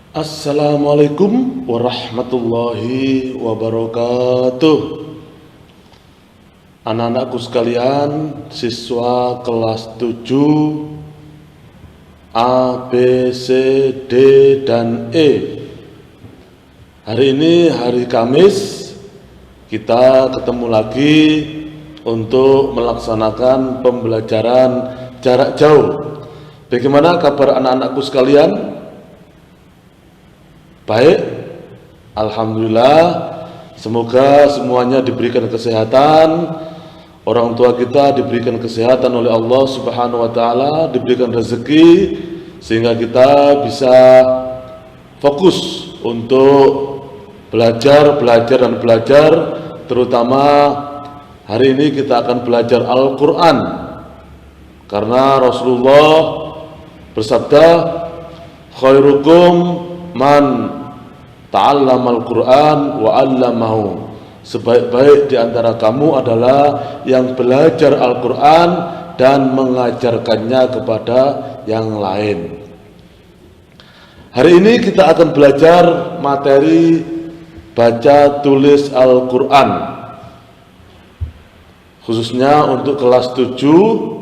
Assalamualaikum warahmatullahi wabarakatuh. Anak-anakku sekalian, siswa kelas 7 A, B, C, D, dan E. Hari ini hari Kamis, kita ketemu lagi untuk melaksanakan pembelajaran jarak jauh. Bagaimana kabar anak-anakku sekalian? Baik, alhamdulillah. Semoga semuanya diberikan kesehatan, orang tua kita diberikan kesehatan oleh Allah Subhanahu wa taala, diberikan rezeki sehingga kita bisa fokus untuk belajar, terutama hari ini kita akan belajar Al-Qur'an. Karena Rasulullah bersabda, khairukum man ta'allamal Qur'an wa 'allamahu. Sebaik-baik di antara kamu adalah yang belajar Al-Qur'an dan mengajarkannya kepada yang lain. Hari ini kita akan belajar materi baca tulis Al-Qur'an, khususnya untuk kelas 7.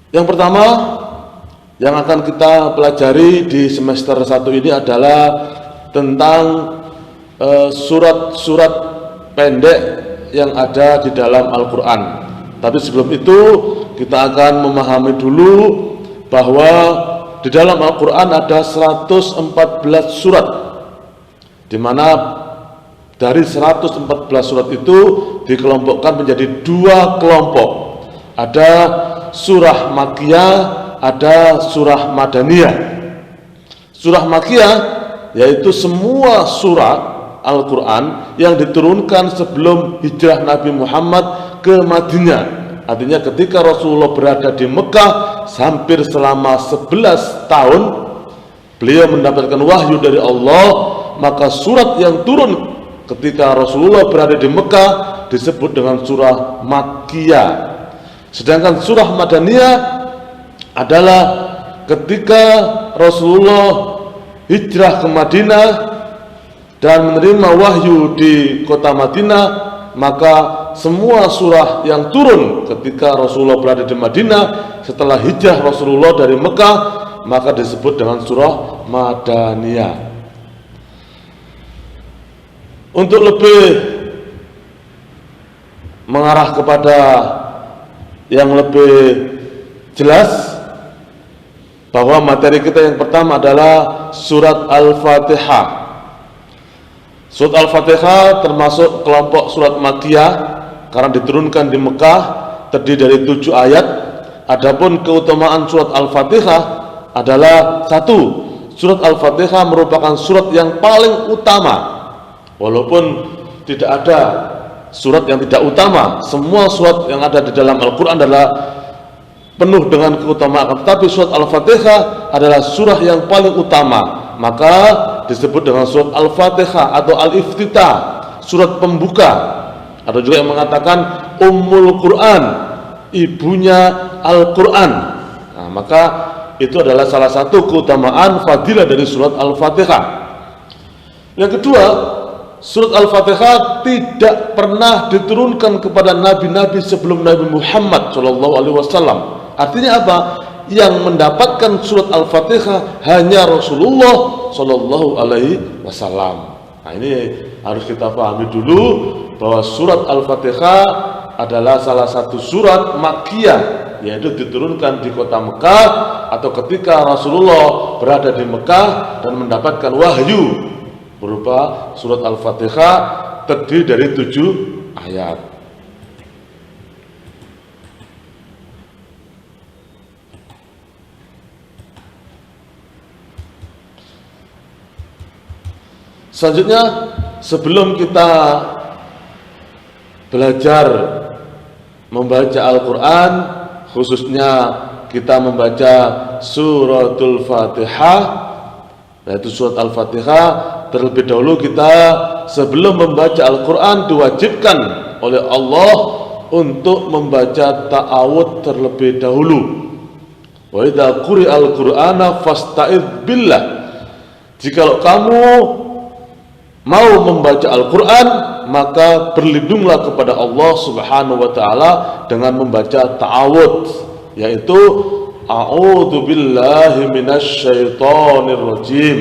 Yang pertama yang akan kita pelajari di semester 1 ini adalah tentang surat-surat pendek yang ada di dalam Al-Quran. Tapi sebelum itu kita akan memahami dulu bahwa di dalam Al-Quran ada 114 surat, di mana dari 114 surat itu dikelompokkan menjadi 2 kelompok. Ada surah Makkiyah, ada surah Madaniyah. Surah Makkiyah yaitu semua surat Al-Quran yang diturunkan sebelum hijrah Nabi Muhammad ke Madinah. Artinya ketika Rasulullah berada di Mekah hampir selama 11 tahun, beliau mendapatkan wahyu dari Allah, maka surat yang turun ketika Rasulullah berada di Mekah disebut dengan surah Makkiyah. Sedangkan surah Madaniyah adalah ketika Rasulullah hijrah ke Madinah dan menerima wahyu di kota Madinah, maka semua surah yang turun ketika Rasulullah berada di Madinah setelah hijrah Rasulullah dari Mekah maka disebut dengan surah Madaniyah. Untuk lebih mengarah kepada yang lebih jelas bahwa materi kita yang pertama adalah surat Al-Fatihah. Surat Al-Fatihah termasuk kelompok surat Makkiyah karena diturunkan di Mekah, terdiri dari 7 ayat. Adapun keutamaan surat Al-Fatihah adalah 1. Surat Al-Fatihah merupakan surat yang paling utama. Walaupun tidak ada surat yang tidak utama, semua surat yang ada di dalam Al-Quran adalah penuh dengan keutamaan. Tetapi surat Al-Fatihah adalah surah yang paling utama, maka disebut dengan surat Al-Fatihah atau Al-Iftitah, surat pembuka. Ada juga yang mengatakan Ummul Quran, ibunya Al-Quran. Nah, maka itu adalah salah satu keutamaan fadilah dari surat Al-Fatihah. Yang kedua, surat Al-Fatihah tidak pernah diturunkan kepada nabi-nabi sebelum Nabi Muhammad SAW. Artinya apa? Yang mendapatkan surat Al-Fatihah hanya Rasulullah SAW. Nah, ini harus kita pahami dulu bahwa surat Al-Fatihah adalah salah satu surat Makkiyah, yaitu diturunkan di kota Mekah atau ketika Rasulullah berada di Mekah dan mendapatkan wahyu berupa surat Al-Fatihah, terdiri dari 7 ayat. Selanjutnya, sebelum kita belajar membaca Al-Quran, khususnya kita membaca suratul Fatihah, yaitu surat Al-Fatihah, terlebih dahulu kita sebelum membaca Al-Quran diwajibkan oleh Allah untuk membaca ta'awudz terlebih dahulu. Wa idza quri'al Qur'ana fasta'idz billah. Jikalau kamu mau membaca Al-Quran, maka berlindunglah kepada Allah Subhanahu wa ta'ala dengan membaca ta'awudz, yaitu a'udzu billahi minasyaitonir rajim.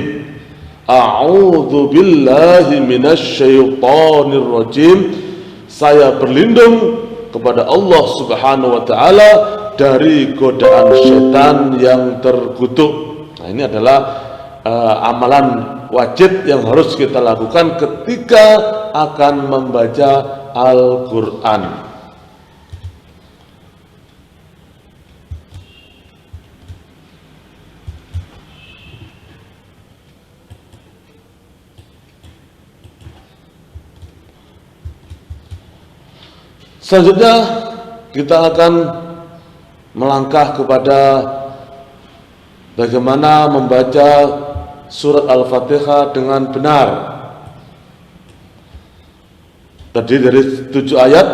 A'udzu billahi minasyaitonir rajim. Saya berlindung kepada Allah Subhanahu wa ta'ala dari godaan setan yang terkutuk. Nah, ini adalah amalan wajib yang harus kita lakukan ketika akan membaca Al-Quran. Selanjutnya kita akan melangkah kepada bagaimana membaca surat Al-Fatihah dengan benar. Terdiri dari 7 ayat.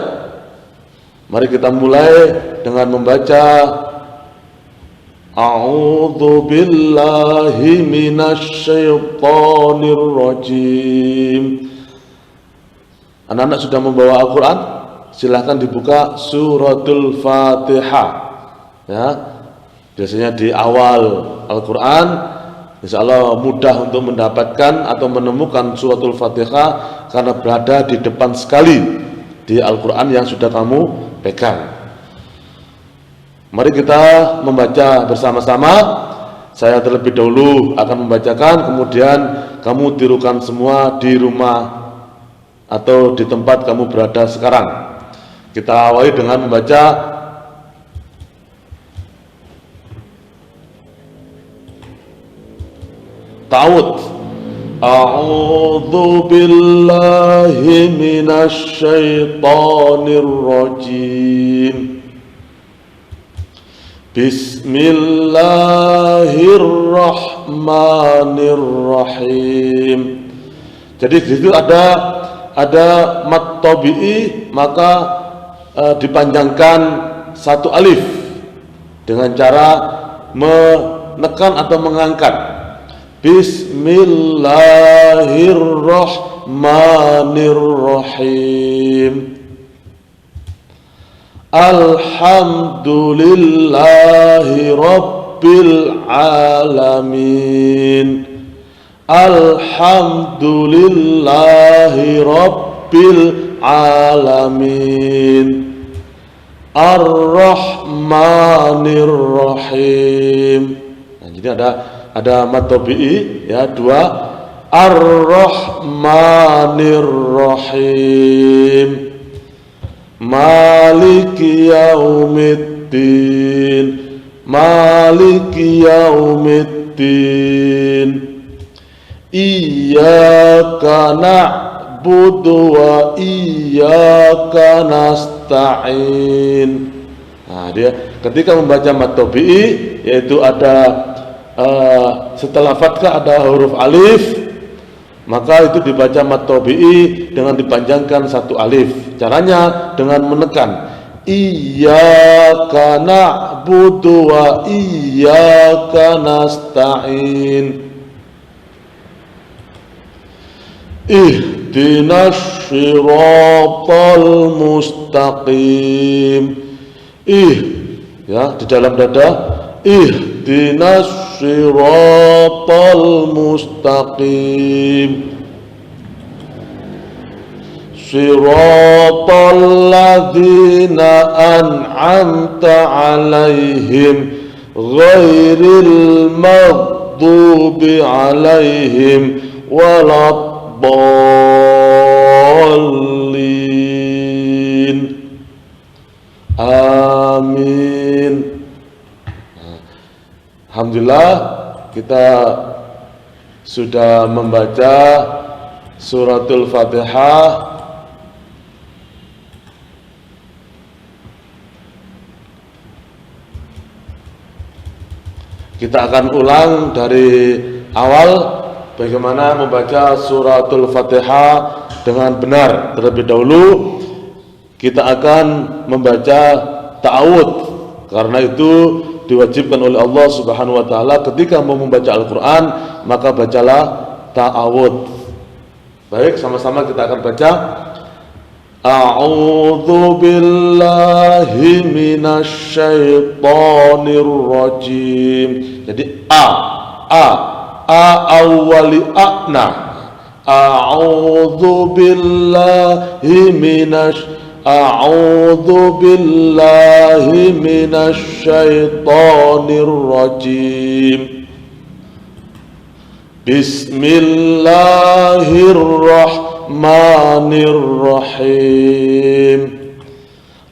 Mari kita mulai dengan membaca A'udzu billahi minasyaitonir rajim. Anak-anak sudah membawa Al-Quran? Silahkan dibuka suratul Fatihah, ya. Biasanya di awal Al-Quran, insya Allah mudah untuk mendapatkan atau menemukan suratul Fatihah karena berada di depan sekali di Al-Quran yang sudah kamu pegang. Mari kita membaca bersama-sama. Saya terlebih dahulu akan membacakan, kemudian kamu tirukan semua di rumah atau di tempat kamu berada sekarang. Kita awali dengan membaca ta'awudz. A'udzu billahi minasyaitonir rajim. Bismillahirrahmanirrahim. Jadi di situ ada mat tabi'i, maka dipanjangkan satu alif dengan cara menekan atau mengangkat. Bismillahirrahmanirrahim. Alhamdulillahi rabbil alamin. Alhamdulillahi rabbil alamin. Ar-Rahmanir Rahim. Nah, jadi ada mad tabi'i, ya, 2. Ar-Rahmanir Rahim. Maliki yaumiddin. Maliki yaumiddin. Iyyaka na'budu wa iyyaka nasta'in. Nah, dia ketika membaca mad tabi'i, yaitu ada setelah fathah ada huruf alif, maka itu dibaca mad tabi'i dengan dipanjangkan satu alif. Caranya dengan menekan iyyaka na'budu wa iyyaka nasta'in. Ihdinas siratal mustaqim. Ya, di dalam dada. Ihdinas siratal mustaqim. Siratal ladzina an'amta 'alaihim ghairil maghdubi 'alaihim waladdallin. Amin. Alhamdulillah, kita sudah membaca suratul Fatihah. Kita akan ulang dari awal bagaimana membaca suratul Fatihah dengan benar. Terlebih dahulu kita akan membaca ta'awudz. Karena itu diwajibkan oleh Allah Subhanahu wa taala ketika mau membaca Al-Qur'an, maka bacalah ta'awudz. Baik, sama-sama kita akan baca. A'udzu billahi minasy syaithanir rajim. Jadi awali a'na. A'udzu billahi minasy syaithanir rajim. Bismillahirrahmanirrahim.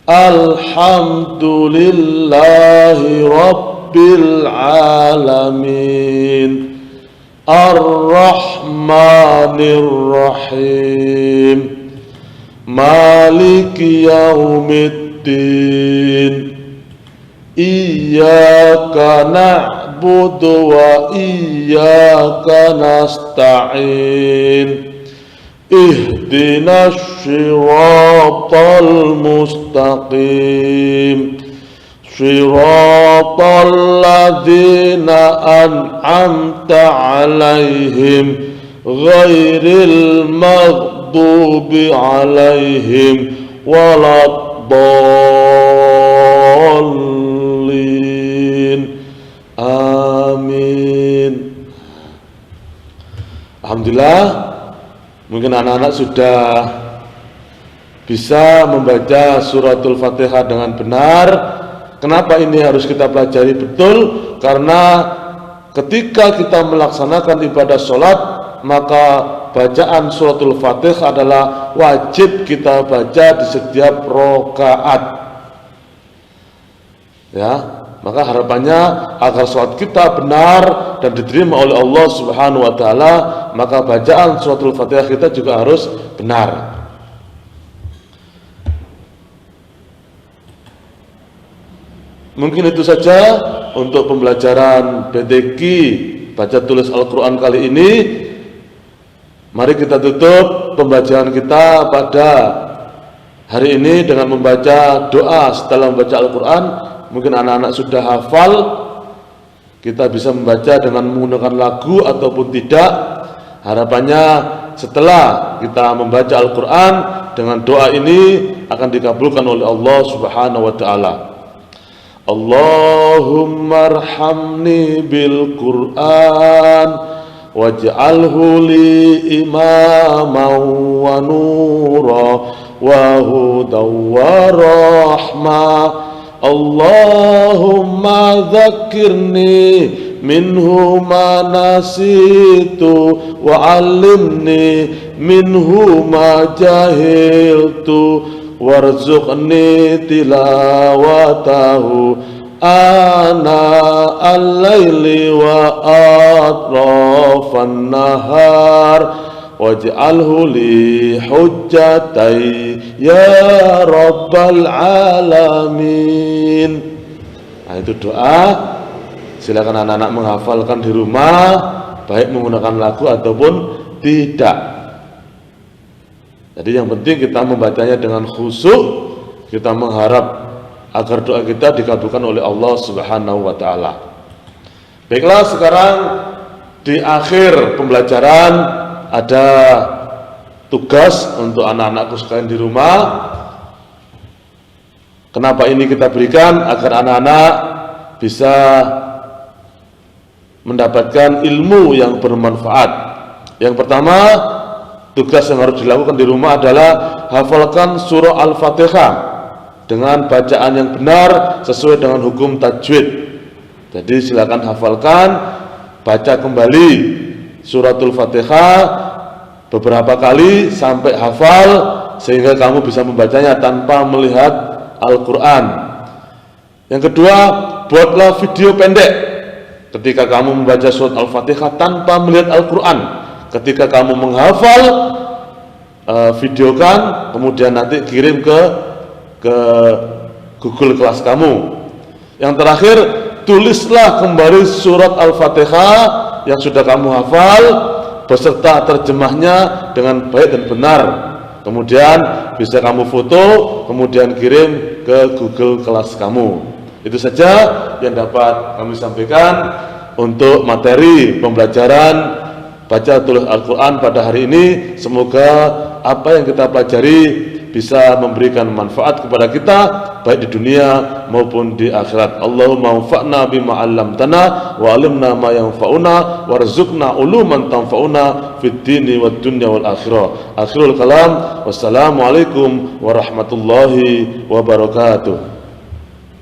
Alhamdulillahi rabbil alamin. Ar-Rahmanir-Rahim. Maliki yaumiddin. Iyyaka na'budu wa iyyaka nasta'in. Ihdinas siratal mustaqim. Shiratal ladzina an'amta 'alaihim ghairil maghdubi 'alaihim waladdallin. Amin. Alhamdulillah, mungkin anak-anak sudah bisa membaca suratul Fatihah dengan benar. Kenapa ini harus kita pelajari betul? Karena ketika kita melaksanakan ibadah sholat, maka bacaan suratul Fatihah adalah wajib kita baca di setiap rakaat. Ya, maka harapannya agar sholat kita benar dan diterima oleh Allah Subhanahu wa taala, maka bacaan suratul Fatihah kita juga harus benar. Mungkin itu saja untuk pembelajaran BTQ baca tulis Al-Quran kali ini. Mari kita tutup pembacaan kita pada hari ini dengan membaca doa setelah membaca Al-Quran. Mungkin anak-anak sudah hafal, kita bisa membaca dengan menggunakan lagu ataupun tidak. Harapannya setelah kita membaca Al-Quran dengan doa ini akan dikabulkan oleh Allah Subhanahu wa ta'ala. Allahumma arhamni bil Qur'an waj'alhu li imaman wa nura wa hudan wa rahmah. Allahumma dzakkirni minhu ma nasitu wa 'allimni minhu ma jahiltu warzuqni tilawatahu ana al-laili wa atrafan nahar waj'alhu li hujjatai ya rabbal alamin. Nah, itu doa. Silakan anak-anak menghafalkan di rumah, baik menggunakan lagu ataupun tidak. Jadi yang penting kita membacanya dengan khusyuk, kita mengharap agar doa kita dikabulkan oleh Allah Subhanahu wa ta'ala. Baiklah, sekarang di akhir pembelajaran ada tugas untuk anak-anakku sekalian di rumah. Kenapa ini kita berikan? Agar anak-anak bisa mendapatkan ilmu yang bermanfaat. Yang pertama, tugas yang harus dilakukan di rumah adalah hafalkan surah Al-Fatihah dengan bacaan yang benar sesuai dengan hukum tajwid. Jadi silakan hafalkan, baca kembali suratul Fatihah beberapa kali sampai hafal sehingga kamu bisa membacanya tanpa melihat Al-Quran. Yang kedua, buatlah video pendek ketika kamu membaca surat Al-Fatihah tanpa melihat Al-Quran. Ketika kamu menghafal, videokan, kemudian nanti kirim ke Google Kelas kamu. Yang terakhir, tulislah kembali surat Al-Fatihah yang sudah kamu hafal beserta terjemahnya dengan baik dan benar. Kemudian bisa kamu foto, kemudian kirim ke Google Kelas kamu. Itu saja yang dapat kami sampaikan untuk materi pembelajaran baca tulis Al-Quran pada hari ini. Semoga apa yang kita pelajari bisa memberikan manfaat kepada kita baik di dunia maupun di akhirat. Allahumma anfa'na bima 'allamtana wa 'allimna ma yanfa'una warzuqna uluman tanfa'una fid dini wad dunya wal akhirah. Akhirul kalam. Wassalamualaikum warahmatullahi wabarakatuh.